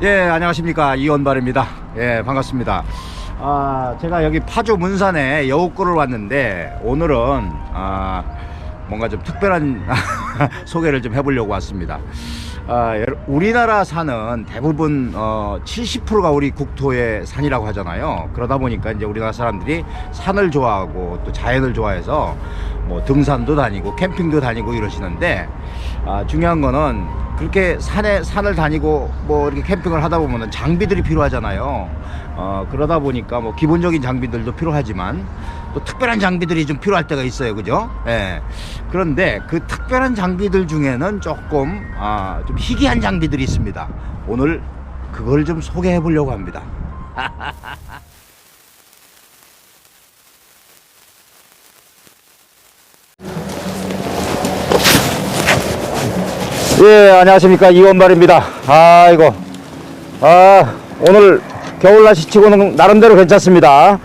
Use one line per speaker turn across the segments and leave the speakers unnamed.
예, 안녕하십니까. 이원발입니다. 예, 반갑습니다. 제가 여기 파주 문산에 여우골을 왔는데 오늘은 뭔가 좀 특별한 소개를 좀 해보려고 왔습니다. 우리나라 산은 대부분 70%가 우리 국토의 산이라고 하잖아요. 그러다 보니까 이제 우리나라 사람들이 산을 좋아하고 또 자연을 좋아해서 뭐 등산도 다니고 캠핑도 다니고 이러시는데 중요한 거는 그렇게 산을 다니고 뭐 이렇게 캠핑을 하다 보면은 장비들이 필요하잖아요. 그러다 보니까 뭐 기본적인 장비들도 필요하지만 또 특별한 장비들이 좀 필요할 때가 있어요. 그죠? 예. 그런데 그 특별한 장비들 중에는 조금 좀 희귀한 장비들이 있습니다. 오늘 그걸 좀 소개해 보려고 합니다. 예, 안녕하십니까. 이원발입니다. 오늘 겨울 날씨 치고는 나름대로 괜찮습니다.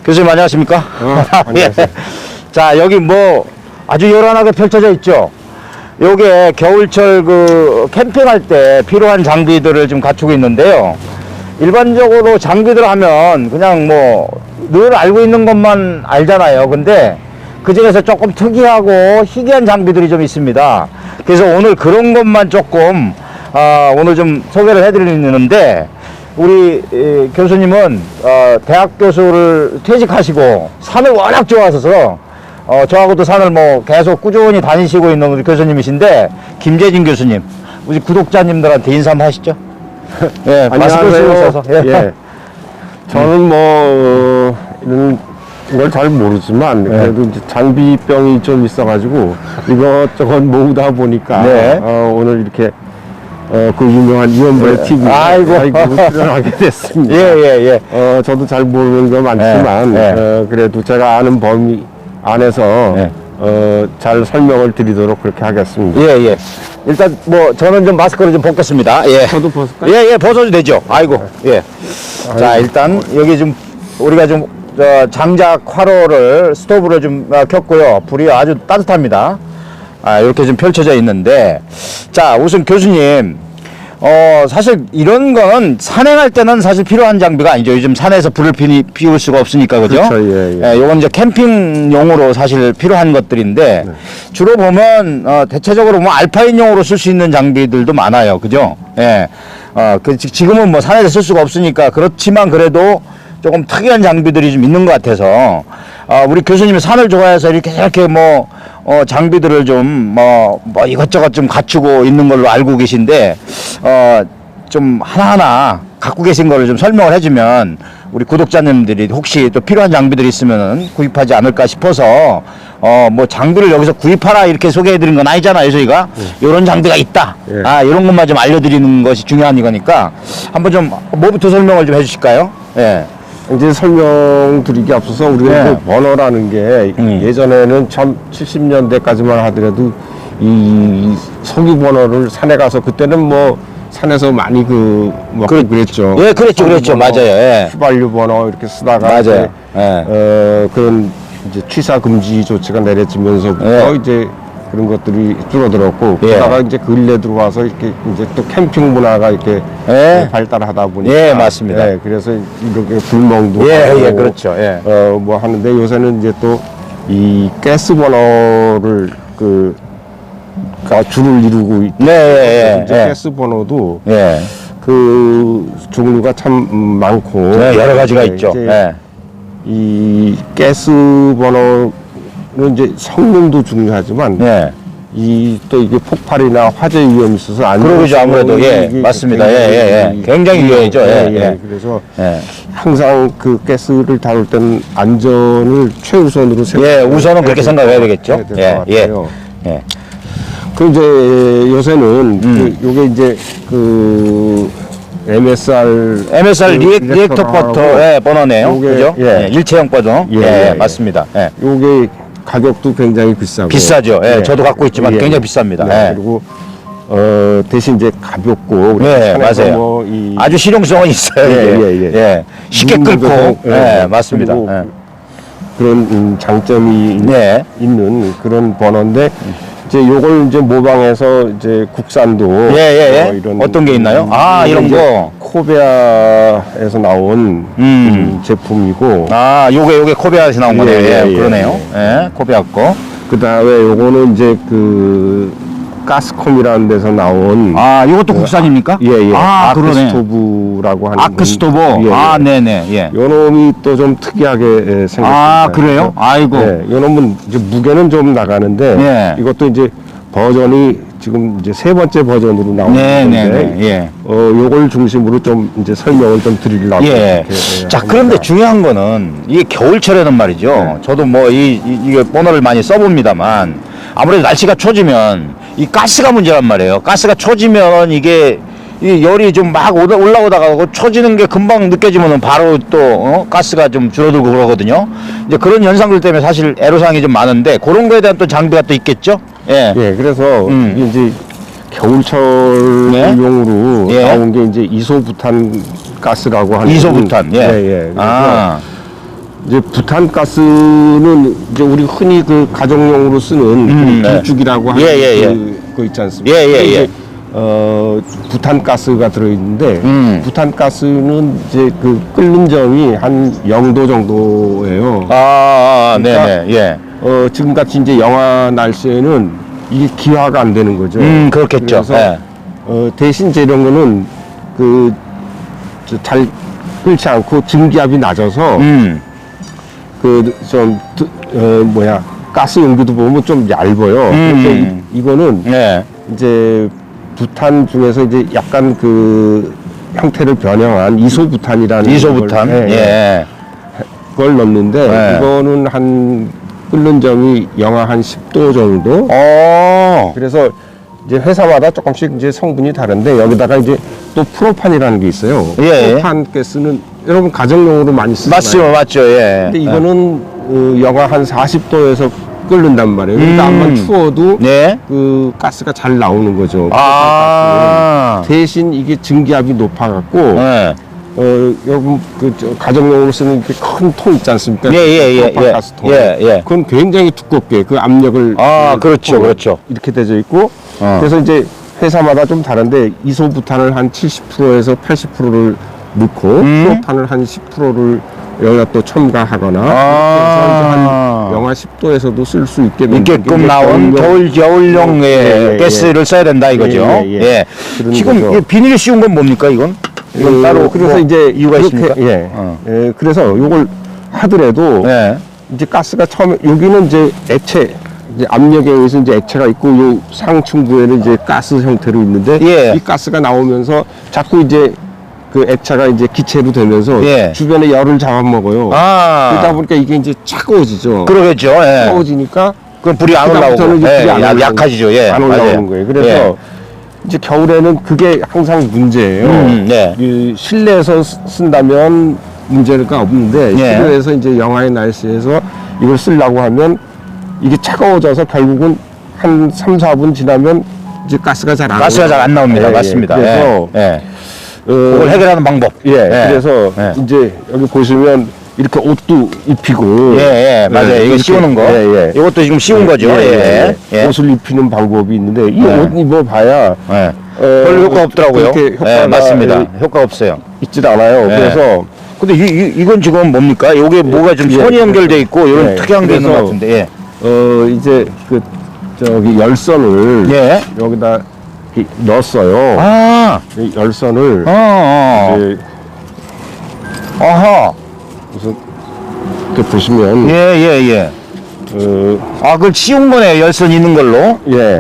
교수님 안녕하십니까? 예. 자, 여기 뭐 아주 요란하게 펼쳐져 있죠. 요게 겨울철 그 캠핑할 때 필요한 장비들을 좀 갖추고 있는데요. 일반적으로 장비들 하면 그냥 뭐 늘 알고 있는 것만 알잖아요. 근데 그 중에서 조금 특이하고 희귀한 장비들이 좀 있습니다. 그래서 오늘 그런 것만 조금 오늘 좀 소개를 해드리는데, 우리 교수님은 대학 교수를 퇴직하시고 산을 워낙 좋아하셔서 저하고도 산을 뭐 계속 꾸준히 다니시고 있는 우리 교수님이신데, 김재진 교수님, 우리 구독자님들한테 인사 한번 하시죠. 예,
안녕하세요. 예. 저는 뭐 이런 걸 잘 모르지만 그래도 이제 장비병이 좀 있어가지고 이것저것 모으다 보니까 오늘 이렇게 그 유명한 이원발 TV 출연하게 됐습니다. 저도 잘 모르는 거 많지만 그래도 제가 아는 범위 안에서 잘 설명을 드리도록 그렇게 하겠습니다.
일단 뭐 저는 좀 마스크를 좀 벗겠습니다.
저도 벗을까요?
벗어도 되죠. 자, 일단 여기 좀 우리가 좀 장작 화로를 스토브를 좀 켰고요. 불이 아주 따뜻합니다. 이렇게 좀 펼쳐져 있는데, 자, 우선 교수님, 사실 이런 건 산행할 때는 사실 필요한 장비가 아니죠. 요즘 산에서 불을 피울 수가 없으니까, 그죠?
그렇죠.
요건 이제 캠핑용으로 사실 필요한 것들인데, 주로 보면 대체적으로 뭐 알파인용으로 쓸 수 있는 장비들도 많아요, 그죠? 지금은 뭐 산에서 쓸 수가 없으니까. 그렇지만 그래도 조금 특이한 장비들이 좀 있는 것 같아서, 우리 교수님이 산을 좋아해서 이렇게 뭐 장비들을 좀 뭐 이것저것 좀 갖추고 있는 걸로 알고 계신데, 좀 하나하나 갖고 계신 거를 좀 설명을 해주면 우리 구독자님들이 혹시 또 필요한 장비들이 있으면 구입하지 않을까 싶어서, 뭐 장비를 여기서 구입하라 이렇게 소개해 드린 건 아니잖아요, 저희가. 이런 장비가 있다. 이런 것만 좀 알려드리는 것이 중요한 이거니까 한번 좀 뭐부터 설명을 좀 해주실까요?
이제 설명드리기 앞서서 우리가 그 버너라는 게 예전에는 참 70년대까지만 하더라도 이 석유 버너를 산에 가서, 그때는 뭐 산에서 많이 그랬죠.
그랬죠. 맞아요.
휘발유 버너 이렇게 쓰다가
맞아요.
그런 이제 취사 금지 조치가 내려지면서부터 이제 그런 것들이 줄어들었고, 그러다가 이제 근래 들어와서 이렇게 이제 또 캠핑 문화가 이렇게 발달하다 보니까
맞습니다.
그래서 이렇게 불멍도 하고
그렇죠.
뭐 하는데, 요새는 이제 또 이 가스 버너를 줄을 이루고 있고, 이제 가스 버너도 그 종류가 참 많고
여러 가지가 있죠.
이 가스 버너는 이제 성능도 중요하지만 또 이게 폭발이나 화재 위험이 있어서
그러죠. 아무래도 맞습니다. 굉장히 위험이죠.
그래서 항상 그 가스를 다룰 때는 안전을 최우선으로
우선은 그렇게 생각해야 되겠죠.
그 이제 요새는 요게 이제 그 MSR
리액터 버터 버너네요. 그죠? 일체형 버너. 맞습니다.
요게 가격도 굉장히
비싸죠. 저도 갖고 있지만 굉장히 비쌉니다.
그리고 대신 이제 가볍고,
맞아요.
뭐
아주 실용성은 있어요. 쉽게 끓고, 맞습니다.
그런 장점이 있는 그런 버너인데, 이제 요걸 이제 모방해서 이제 국산도
예.
이런
어떤 게 있나요? 아, 이런
이제
거.
코베아에서 나온 제품이고,
아, 요게 코베아에서 나온 거네요.
예,
그러네요. 예, 코베아 거.
그 다음에 요거는 이제 그 가스콤이라는 데서 나온
아, 요것도 국산입니까?
예.
아, 그러네.
아크스토브라고 하는
아크스토브.
예.
아, 네네. 예.
요 놈이 또 좀 특이하게 생겼습니다.
아, 그래요? 아이고.
예, 요 놈은 이제 무게는 좀 나가는데
예.
이것도 이제 버전이 지금 이제 세 번째 버전으로 나오는
네네네.
건데
예.
요걸 중심으로 좀 이제 설명을 좀 드리려고
예.
이렇게
자,
합니다.
그런데 중요한 거는 이게 겨울철에는 말이죠.
네.
저도 뭐 이게 번호를 많이 써봅니다만 아무래도 날씨가 추워지면 이 가스가 문제란 말이에요. 가스가 추워지면 이게 이 열이 좀 막 올라오다가 추워지는 게 금방 느껴지면은 바로 또 가스가 좀 줄어들고 그러거든요. 이제 그런 현상들 때문에 사실 애로사항이 좀 많은데 그런 거에 대한 또 장비가 또 있겠죠. 예.
예, 그래서 이게 이제 겨울철용으로
예.
나온 게 이제 이소부탄 가스라고 하는
이소부탄. 예.
그래서
아.
이제 부탄 가스는 이제 우리 흔히 그 가정용으로 쓰는 그
네.
불죽이라고 하는
예.
거 있지 않습니까?
예.
이제 부탄 가스가 들어있는데 부탄 가스는 이제 그 끓는 점이 한 0도 정도예요. 그러니까
네네. 예.
지금같이 이제 영하 날씨에는 이게 기화가 안 되는 거죠.
그렇겠죠.
그래서
예.
대신 이제 이런 거는 그 잘 끓지 않고 증기압이 낮아서 그 좀 가스 용기도 보면 좀 얇아요. 그래서 이거는
예.
이제 부탄 중에서 이제 약간 그 형태를 변형한 이소부탄이라는
이소부탄.
걸,
예.
그걸 넣는데
네.
이거는 한 끓는 점이 영하 한 10도 정도. 그래서 이제 회사마다 조금씩 이제 성분이 다른데 여기다가 이제 또 프로판이라는 게 있어요.
예.
프로판 가스는 여러분 가정용으로 많이 쓰잖아요.
맞죠. 예.
근데 이거는 영하 한 40도에서 끓는단 말이에요. 그러니까 암만 추워도
네.
그 가스가 잘 나오는 거죠.
아.
대신 이게 증기압이 높아갖고
예.
여러분 가정용으로 쓰는 큰 통 있지 않습니까?
예.
프로판 가스통.
예.
그건 굉장히 두껍게 그 압력을
그렇죠.
이렇게 되어 있고 그래서 이제 회사마다 좀 다른데 이소부탄을 한 70%에서 80%를 넣고 프로판을 한 10%를 여기다 또 첨가하거나 그래서 이제 한 영하 10도에서도 쓸 수
있게끔 나온 겨울용 가스를 써야 된다 이거죠.
예. 그런
지금
거죠.
이 비닐 씌운 건 뭡니까 이건? 이건 따로
그래서
뭐
이제
이유가
그렇게,
있습니까?
예, 그래서 요걸 하더라도
예.
이제 가스가 처음에 여기는 이제 액체 이제 압력에 의해서 이제 액체가 있고 요 상층부에는 이제 가스 형태로 있는데
예.
이 가스가 나오면서 자꾸 이제 그 액체가 이제 기체로 되면서
예.
주변에 열을 잡아먹어요. 그러다 보니까 이게 이제 차가워지죠.
그러겠죠. 예.
차가워지니까
그럼 불이 안 올라오고
그다음부터는 이제 불이 안 올라오고,
약해지죠. 예.
안 올라오는
맞아요.
거예요. 그래서
예.
이제 겨울에는 그게 항상 문제예요.
네.
이 실내에서 쓴다면 문제가 없는데
예.
실내에서 이제 영하의 날씨에서 이걸 쓰려고 하면 이게 차가워져서 결국은 한 3, 4분 지나면 이제 가스가 잘 안
나옵니다.
예,
맞습니다.
그래서
예. 그걸 해결하는 방법.
그래서
예.
이제 여기 보시면 이렇게 옷도 입히고
예. 맞아요. 이거
이렇게,
씌우는 거.
예.
이것도 지금 씌운 거죠. 예.
옷을 입히는 방법이 있는데 이
예.
옷 입어봐야
예. 별로 효과 없더라고요.
그렇게 효과가
맞습니다. 효과 없어요.
있질 않아요.
예.
그래서
근데 이건 지금 뭡니까? 요게 뭐가 좀 선이 연결돼 있고 이런 특이한 게 있는 것
그래서
같은데. 예.
이제 저기 열선을
예.
여기다 이렇게 넣었어요. 이 열선을 이제
아하.
우선 이렇게 보시면
예. 그걸 씌운 거네. 열선 있는 걸로.
예.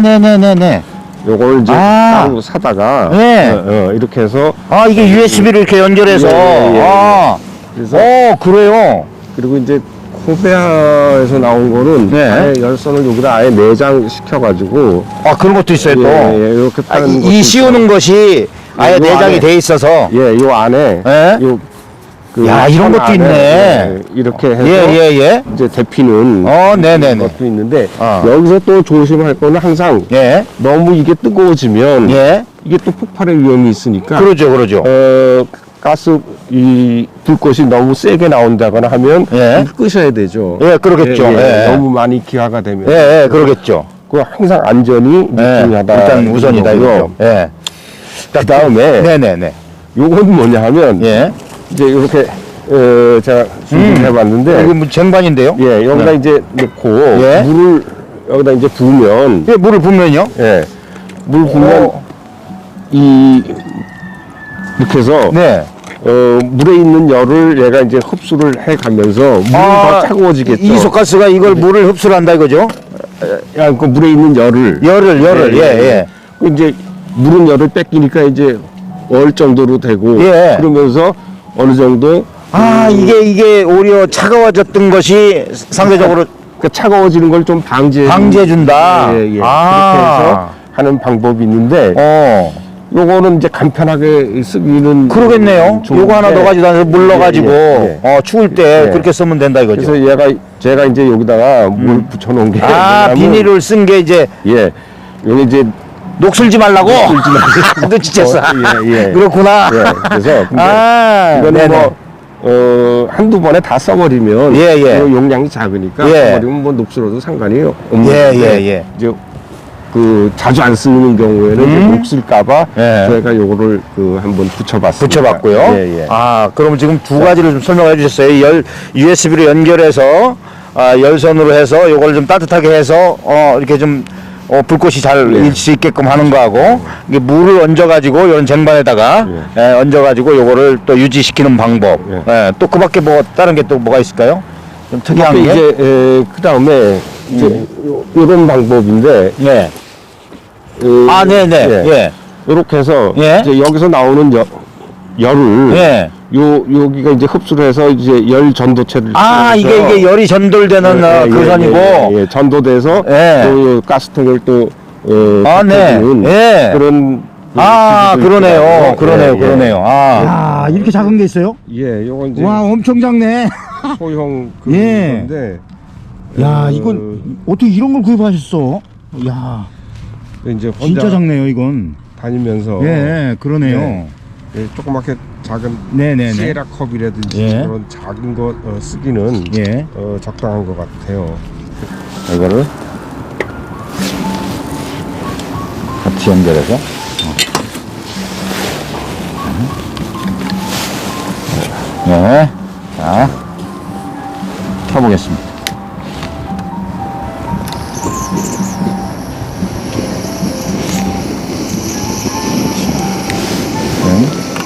네네네네.
요걸 이제 따로 사다가
네.
이렇게 해서
이게 USB를 이렇게 연결해서.
그래서
그래요.
그리고 이제 코베아에서 나온 거는
네.
아예 열선을 여기다 아예 내장 시켜가지고
그런 것도 있어요 또.
이렇게 파는 것도
이 씌우는 것이 아예
요
내장이
안에.
돼 있어서.
요 안에
예?
야,
이런 것도
안에,
있네.
이렇게 해서
예.
이제 데피는
네네네.
것도 있는데
여기서
또 조심할 거는 항상 너무 이게 뜨거워지면 이게 또 폭발의 위험이 있으니까
그러죠.
가스 이 불꽃이 너무 세게 나온다거나 하면
예.
끄셔야 되죠.
예, 그러겠죠. 예.
너무 많이 기화가 되면.
예, 예, 그러겠죠.
그 항상 안전이
예,
중요하다.
일단 우선이다 이거요. 예.
그 다음에
네네네.
요건 뭐냐 하면
예.
이제 이렇게 제가 준비를 해봤는데
이거 뭐 쟁반인데요?
예, 여기다
네.
이제 넣고
예.
물을 여기다 이제 부으면
예, 물을 부으면요?
예, 물 부으면 이 이렇게 해서
네.
물에 있는 열을 얘가 이제 흡수를 해가면서 물이 더 차가워지겠죠.
이소가스가 이걸 물을 흡수를 한다 이거죠?
그 물에 있는 열을
열을, 예.
그 이제 물은 열을 뺏기니까 이제 얼 정도로 되고
예.
그러면서 어느 정도
이게 오히려 차가워졌던 것이 상대적으로
그 차가워지는 걸 좀
방지해준다.
예. 그렇게
아.
해서 하는 방법이 있는데 요거는 이제 간편하게 쓰기는
그러겠네요.
좋은데,
요거 하나 넣어가지고 나서 물 넣어가지고 추울 때
예.
그렇게 쓰면 된다 이거죠.
그래서 제가 이제 여기다가 물 붙여놓은 게 뭐냐면,
비닐을 쓴 게 이제
예 여기 이제
녹슬지 말라고. 눈치챘어.
예.
그렇구나.
예, 그래서 근데
네네.
이거는 한두 번에 다 써버리면
예.
그 용량이 작으니까
예.
써버리면 뭐 녹슬어도 상관이 없는데
예.
이제 그 자주 안 쓰는 경우에는 이제 녹슬까봐
예.
저희가 요거를 한번 붙여봤습니다.
붙여봤고요.
예.
그럼 지금 두 가지를 좀 설명해 주셨어요. USB로 연결해서 열선으로 해서 요걸 좀 따뜻하게 해서 이렇게 좀 불꽃이 잘 일 수 있게끔 하는 거하고 이게 물을 얹어가지고 이런 쟁반에다가 얹어가지고 요거를 또 유지시키는 방법. 또 그밖에 뭐 다른 게 또 뭐가 있을까요? 좀 특이한 게.
이제 그 다음에 이제 이런 방법인데
네. 네네.
이렇게 해서
예.
이제 여기서 나오는 열을 여기가 이제 흡수를 해서 이제 열 전도체를
이게 열이 전달되는 그 선이고
전도돼서 또 가스통을 또 그런
그러네요. 이렇게 작은 게 있어요?
예, 요건 이제
와, 엄청 작네.
소형
예.
건데
이건 어떻게 이런 걸 구입하셨어? 야,
이제 혼자
진짜 작네요, 이건.
다니면서
그러네요.
조그맣게 작은
네네네.
시에라 컵이라든지 그런 작은 거 쓰기는 적당한 것 같아요.
이거를 같이 연결해서 자 켜보겠습니다.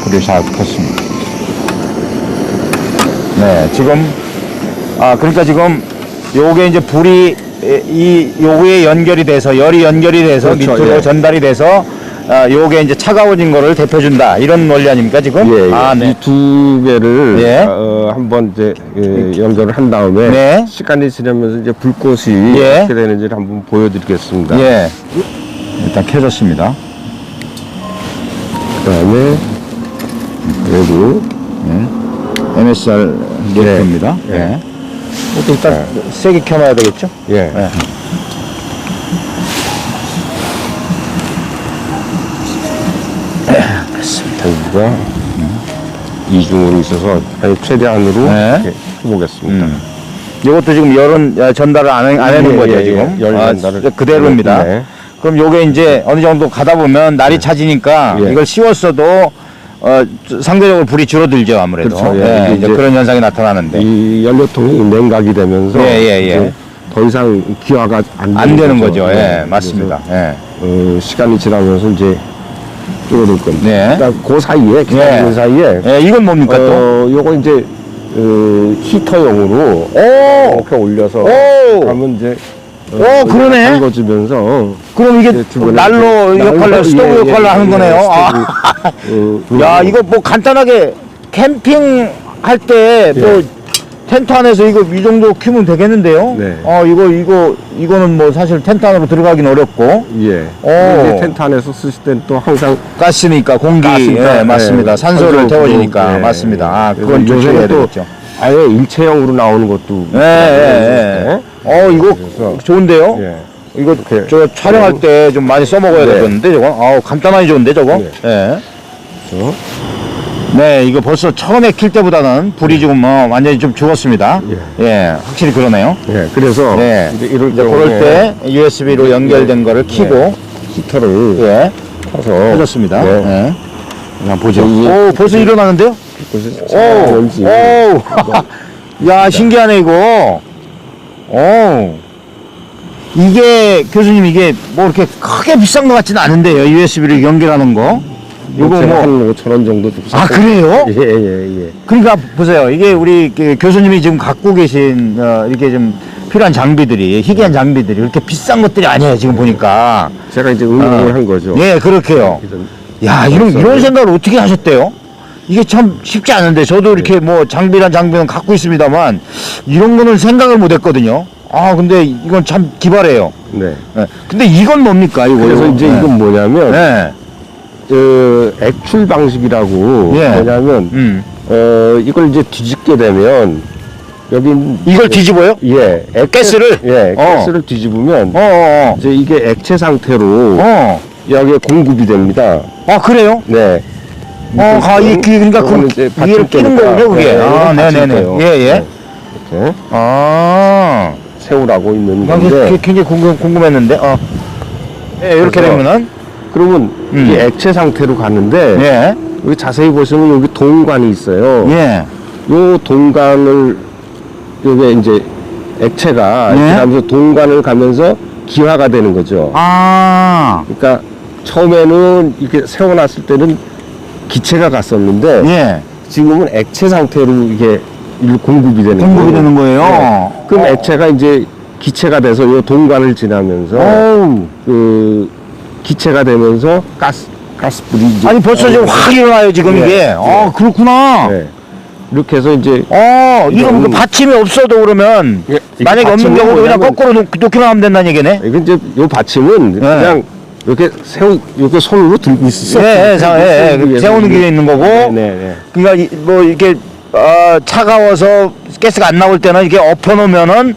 불이 잘 켰습니다. 지금 그러니까 지금 요게 이제 불이 요거에 연결이 돼서 열이 연결이 돼서
그렇죠,
밑으로 전달이 돼서 요게 이제 차가워진 거를 데펴준다 이런 원리 아닙니까 지금?
이 두 개를 한번 이제 연결을 한 다음에 시간이 지나면서 이제 불꽃이 어떻게 되는지를 한번 보여드리겠습니다.
일단 켜졌습니다.
그다음에 그리고
MSR 리액터입니다. 일단 세게 켜놔야 되겠죠?
그렇습니다. 여기가 이중으로 있어서 최대한으로 이렇게 해보겠습니다.
이것도 지금 열은 전달을 안 하는 거죠 지금?
열 전달을
그대로입니다. 그럼 요게 이제 어느 정도 가다 보면 날이 차지니까 이걸 씌웠어도 상대적으로 불이 줄어들죠 아무래도.
그렇죠.
이제 그런 현상이 나타나는데
이 연료통이 냉각이 되면서 이제 더 이상 기화가
안 되는 거죠. 맞습니다.
시간이 지나면서 이제 줄어들 겁니다. 일단 그 사이에 기다리는 사이에
이건 뭡니까 또?
요거 이제 히터용으로 이렇게 올려서 하면 이제
그러네.
담궈지면서
그럼 이게 난로 역할로 스토브 역할로 하는 거네요. 야, 이거 뭐 간단하게 캠핑 할 때 또 텐트 안에서 이거 이 정도 키우면 되겠는데요? 이거는 뭐 사실 텐트 안으로 들어가긴 어렵고.
이제 텐트 안에서 쓰실 때는 또 항상
가스니까 공기. 맞습니다. 산소를 태워주니까. 맞습니다. 그건 조심해야 되겠죠.
아예 일체형으로 나오는 것도.
이거 좋은데요? 이거 저 촬영할 때 좀 많이 써먹어야 되겠는데 저거? 간단하니 좋은데 저거? 네, 이거 벌써 처음에 킬 때보다는 불이 지금 뭐 완전히 좀 죽었습니다. 예, 확실히 그러네요.
예, 그래서
네,
이제 이럴
이제 그럴
경우에
때 USB로 연결된 거를 켜고
히터를
예,
켜서
켜졌습니다.
네.
예. 한번 보죠.
이-
오, 벌써 일어나는데요? 오,
뭔지
오, 야, 신기하네 이거. 오, 이게 교수님 이게 뭐 이렇게 크게 비싼 것 같지는 않은데요. USB를 연결하는 거. 요거
한
뭐,
5,000원 정도 좀
아 그래요?
예.
그러니까 보세요. 이게 우리 그 교수님이 지금 갖고 계신 이렇게 좀 필요한 장비들이 희귀한 장비들이 그렇게 비싼 것들이 아니에요. 지금 보니까.
제가 이제 응용을 한 거죠.
예, 그렇게요.
이런-
야, 이런 생각을 어떻게 하셨대요? 이게 참 쉽지 않은데 저도 이렇게 뭐 장비란 장비는 갖고 있습니다만 이런 거는 생각을 못 했거든요. 아, 근데 이건 참 기발해요.
네.
예. 근데 이건 뭡니까? 이거.
그래서 이제
예.
이건 뭐냐면
예.
액출 방식이라고
예.
뭐냐면 이걸 이제 뒤집게 되면 여기
이걸 뒤집어요?
예,
가스를?
가스를 뒤집으면
어.
이제 이게 액체 상태로 여기에 공급이 됩니다.
아, 그래요?
네.
그러니까
이거는
그
이제
위를 끼는
받침대니까.
거군요, 그게.
네,
아,
이건
네네네.
받침대예요.
예.
네. 이렇게
아.
세우라고 있는
나
건데
굉장히 궁금했는데. 예, 이렇게
그래서
되면은.
그러면 이게 액체 상태로 가는데
예.
여기 자세히 보시면 여기 동관이 있어요.
예.
요 동관을 요게 이제 액체가
네.
이렇게 가면서 동관을 가면서 기화가 되는 거죠.
아.
그러니까 처음에는 이렇게 세워놨을 때는 기체가 갔었는데
예.
지금은 액체 상태로 이게 공급이 되는
공급이
거예요.
되는 거예요.
네. 그럼 액체가 이제 기체가 돼서 요 동관을 지나면서
어우.
그 기체가 되면서 가스불이 이제
아니, 벌써 지금 확 일어나요, 지금
네.
이게.
네.
아, 그렇구나.
네. 이렇게 해서 이제
이런 그
이거는-
받침이 없어도 그러면
예, 이게
만약에 없는
받침은
경우도 그냥
뭐냐면-
거꾸로 놓기만 하면 된다는 얘기네.
이건 이제 요 받침은 그냥 이렇게 이렇게 손으로 들고 있었어.
세우는 게 있는 거고.
네.
그러니까 뭐 이렇게 차가워서 가스가 안 나올 때는 이렇게 엎어놓으면은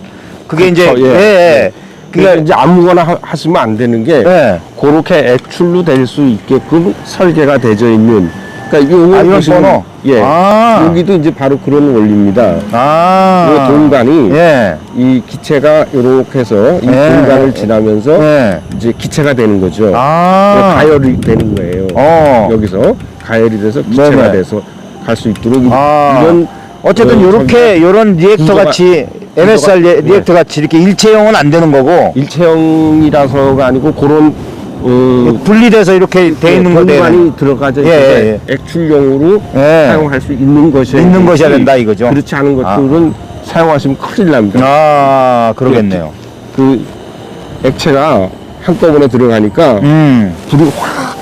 그게
그렇죠,
이제
예. 그러니까
그게
이제 아무거나 하시면 안 되는 게
예.
그렇게 액출로 될 수 있게끔 설계가 되어 있는. 그러니까 요거
이런
보시면-
번호?
예.
아.
여기도 이제 바로 그런 원리입니다.
아.
요 동관이
예.
이 기체가 이렇게 해서 이
예.
동관을 지나면서
예.
이제 기체가 되는 거죠.
아.
가열이 되는 거예요. 여기서 가열이 돼서 기체가
네네.
돼서 갈 수 있도록
아.
이런
어쨌든 요렇게 요런 리액터
구조가-
같이 MSR
네.
리액터 같이 이렇게 일체형은 안 되는 거고
일체형이라서가 아니고 그런
분리돼서 이렇게 돼 있는 거대
공간이 들어가져
예,
있는데 액출용으로
예.
사용할 수 있는 것이
있는 것이야 된다 이거죠.
그렇지 않은 것들은 사용하시면 큰일 납니다.
아, 그러겠네요.
그 액체가 한꺼번에 들어가니까 불이 확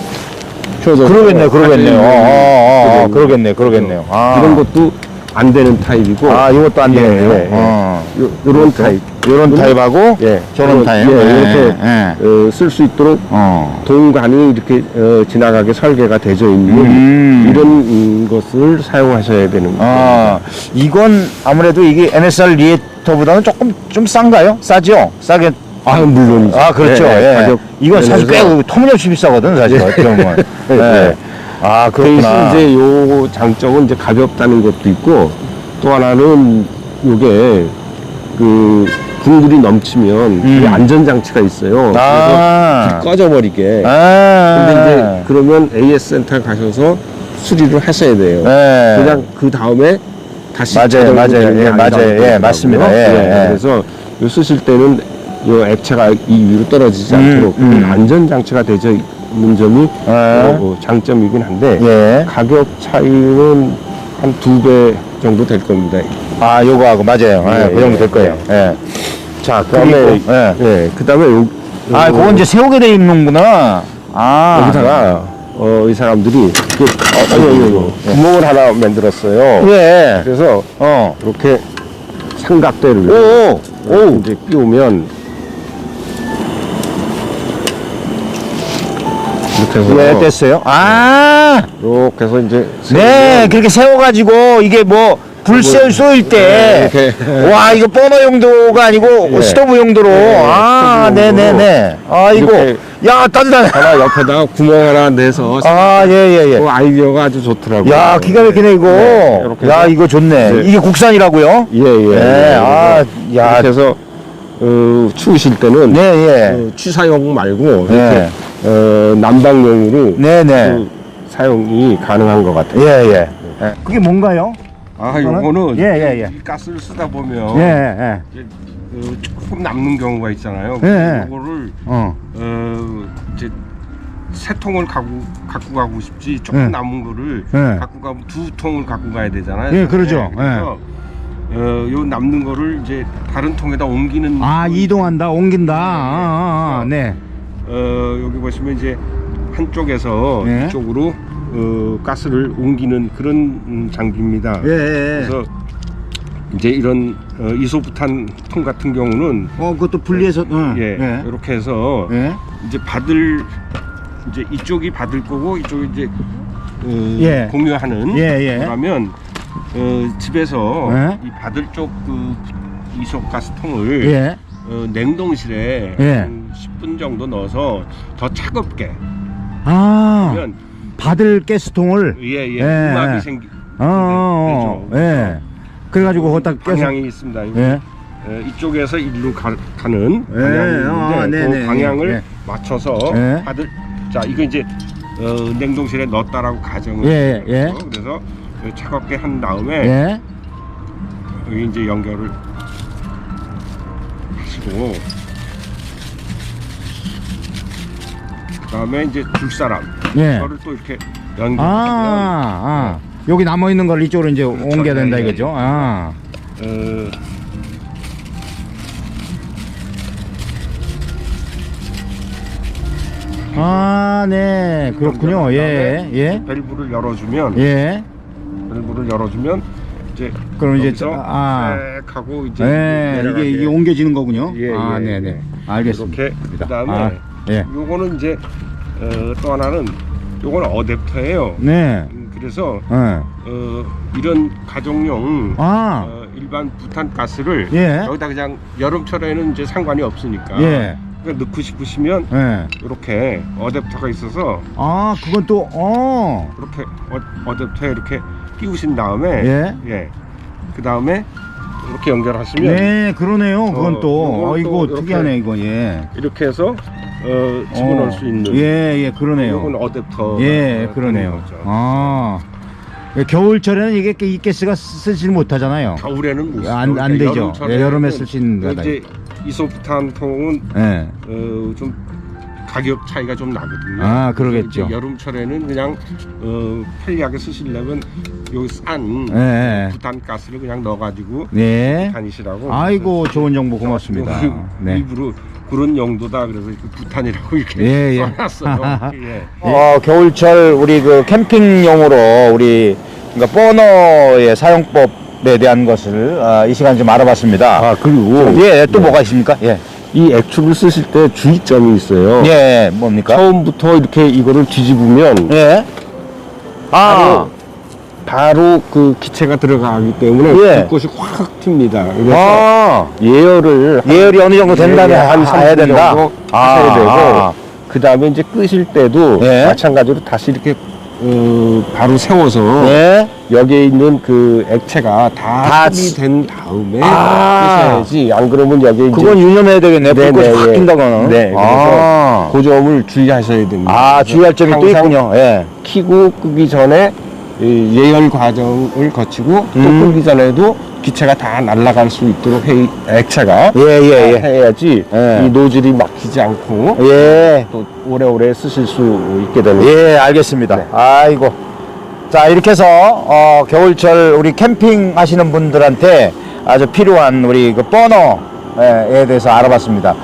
켜져서
그러겠네요.
아주
그러겠네요. 아.
이런 것도 안 되는 타입이고
이것도 안 되네요.
요런 타입
요런 타입하고 저런 타입.
이렇게 쓸 수 있도록 동관이 이렇게 지나가게 설계가 되어 있는 이런 것을 사용하셔야 되는 거예요.
이건 아무래도 이게 MSR 리액터보다는 조금 좀 싼가요? 싸죠? 싸게.
물론이죠.
그렇죠.
네,
예.
가격
이건 사실 꽤
면에서.
터무니없이 비싸거든, 사실. 어떻게 보면. 예. 그렇구나.
대신 이제 요 장점은 이제 가볍다는 것도 있고 또 하나는 요게 그 분들이 넘치면 이 안전장치가 있어요. 그래서 불 꺼져버리게. 근데 이제 그러면 AS 센터 가셔서 수리를 하셔야 돼요. 그냥 그 다음에 다시
맞아요. 예, 맞습니다.
그래서 요 쓰실 때는 요 액체가 이 위로 떨어지지 않도록 안전장치가 되어 있는 점이 장점이긴 한데 가격 차이는 한 2배 정도 될 겁니다.
요거하고 맞아요. 그 정도 될 거예요. 자, 그다음에
그다음에
그건 이제 세우게 돼 있는구나.
여기다가 이 사람들이 구멍을 하나 만들었어요. 그래서 이렇게 삼각대를 이제 끼우면 이렇게 해서
됐어요.
이렇게 해서 이제
그렇게 세워가지고 이게 뭐 불세울 쏘일 때.
이렇게.
와, 이거 버너 용도가 아니고
예.
스토브 용도로. 아,
스토브 용도로.
네네네. 아, 이거.
이렇게.
야, 따뜻하네.
하나 옆에다가 구멍 하나 내서
아, 예, 예, 예.
그 아이디어가 아주 좋더라고요.
야, 기가 막히네, 이거.
네, 이렇게
야,
해서.
이거 좋네.
네.
이게 국산이라고요?
예, 예.
네, 아, 야.
이렇게 해서 추우실 때는
네, 예.
취사용 말고
네.
이렇게 난방용으로
네네.
그 사용이 가능한 것 같아요.
예, 예. 예. 그게 뭔가요?
아, 요거는
예, 예, 예.
이 가스를 쓰다 보면
예, 예.
이제, 조금 남는 경우가 있잖아요.
예.
요거를
어.
이제 세 통을 갖고 가고 싶지 조금
예.
남은 거를
예.
갖고 가면 두 통을 갖고 가야 되잖아요.
예, 그러죠.
그래서 요 남는 거를 이제 다른 통에다 옮기는
아, 이동한다, 옮긴다. 아, 네.
여기 보시면 이제 한쪽에서
예.
이쪽으로 가스를 옮기는 그런 장비입니다.
예, 예.
그래서 이제 이런 이소부탄 통 같은 경우는
그것도 분리해서,
예, 이렇게 해서
예.
이제 이제 이쪽이 받을 거고 이쪽이 이제
예.
공유하는
예, 예.
그러면 집에서
예.
이 받을 쪽 그 이소가스통을
예.
냉동실에
예.
한 10분 정도 넣어서 더 차갑게
아,
하면
받을 가스통을.
예예
예,
음압이
예.
생기
어,
되죠.
예. 그래가지고 거기다 깨서.
방향이 있습니다.
예.
이쪽에서 일로 가는
예,
방향이 있는데
네네.
그 방향을
예.
맞춰서
예.
자 이거 이제 냉동실에 넣었다라고 가정을
예, 예.
해요. 그래서 차갑게 한 다음에
예.
여기 이제 연결을 하시고 그다음에 이제 줄 사람
예.
이거를 또 이렇게 연결하면
아. 여기 남아있는 걸 이쪽으로 이제 옮겨야 된다,
예, 예.
이거죠? 아. 아, 네. 그렇군요. 예. 예.
밸브를 열어주면
예.
밸브를 열어주면 이제
그럼 이제
여기서
아.
쓱 하고 이제
예,
내려가게.
이게 옮겨지는 거군요.
예,
아,
예,
네네.
예.
알겠습니다.
이렇게 그다음에
아, 예.
요거는 이제 또 하나는 요거는 어댑터예요.
네.
그래서
예.
이런 가정용
아,
일반 부탄 가스를
예.
여기다 그냥 여름철에는 이제 상관이 없으니까
예.
그냥 넣고 싶으시면
예.
이렇게 어댑터가 있어서
아, 그건 또,
이렇게 어댑터에 이렇게 끼우신 다음에
예.
그 다음에 이렇게 연결하시면
네, 그러네요. 그건 또.
요건 또
이거 특이하네, 이거, 예.
이렇게 해서 집어넣을 수 있는
예, 그러네요.
이건 어댑터
예, 그러네요. 아. 겨울철에는 이게 이 가스가 쓰질 못하잖아요.
겨울에는 못
안
써요.
되죠.
여름철에는
예, 여름에 쓸 수 있는 거다.
이제 이소부탄 통은
예.
좀 가격 차이가 좀 나거든요.
아,
그래서
그러겠죠.
이제 여름철에는 그냥 편리하게 쓰시려면 요 싼
예.
부탄 가스를 그냥 넣어가지고
네.
다니시라고.
아이고, 좋은 정보 고맙습니다. 네.
일부러 그런 용도다 그래서 부탄이라고 이렇게
예, 예.
써놨어요. 예.
겨울철 우리 그 캠핑용으로 우리 그러니까 버너의 사용법에 대한 것을 이 시간 좀 알아봤습니다.
아 그리고
예, 또 뭐가 있습니까? 예.
이 액추를 쓰실 때 주의점이 있어요.
예, 뭡니까?
처음부터 이렇게 이거를 뒤집으면
예.
바로 그 기체가 들어가기 때문에
예.
불꽃이 확 튑니다. 그래서
아,
예열이
어느 정도 된 다음에
한
해야
30분
된다.
정도 하셔야 되고 그 다음에 이제 끄실 때도
예.
마찬가지로 다시 이렇게 바로 세워서
예.
여기에 있는 그 액체가 다 흡입된 다음에 끄셔야지. 안 그러면 여기 이제
그건 유념해야 되겠네.
네,
불꽃이
네,
확
예.
핀다거나.
네, 그래서 그 점을 주의하셔야 됩니다.
주의할 점이 또
항상
있군요. 예.
키고 끄기 전에 이 예열 과정을 거치고 또 끄기 전에도 기체가 다 날아갈 수 있도록 액체가
예.
해야지
예.
이 노즐이 막히지 않고
예.
또 오래오래 쓰실 수 있게 되는.
예, 알겠습니다.
네.
아이고. 자, 이렇게 해서 겨울철 우리 캠핑 하시는 분들한테 아주 필요한 우리 그 버너에 대해서 알아봤습니다.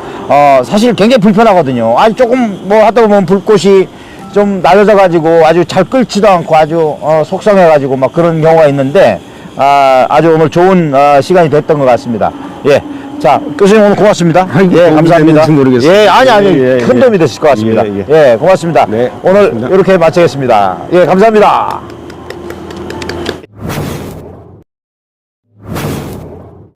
사실 굉장히 불편하거든요. 조금 뭐 하다 보면 불꽃이 좀 날려져 가지고 아주 잘 끓지도 않고 아주 속상해 가지고 막 그런 경우가 있는데 아주 오늘 좋은 시간이 됐던 것 같습니다. 예. 자, 교수님 오늘 고맙습니다. 예, 감사합니다.
됐는지 모르겠어요.
예, 아니,
예,
큰 도움이 됐을 것 같습니다.
예,
예, 고맙습니다.
네,
오늘
고맙습니다.
이렇게 마치겠습니다. 예, 감사합니다.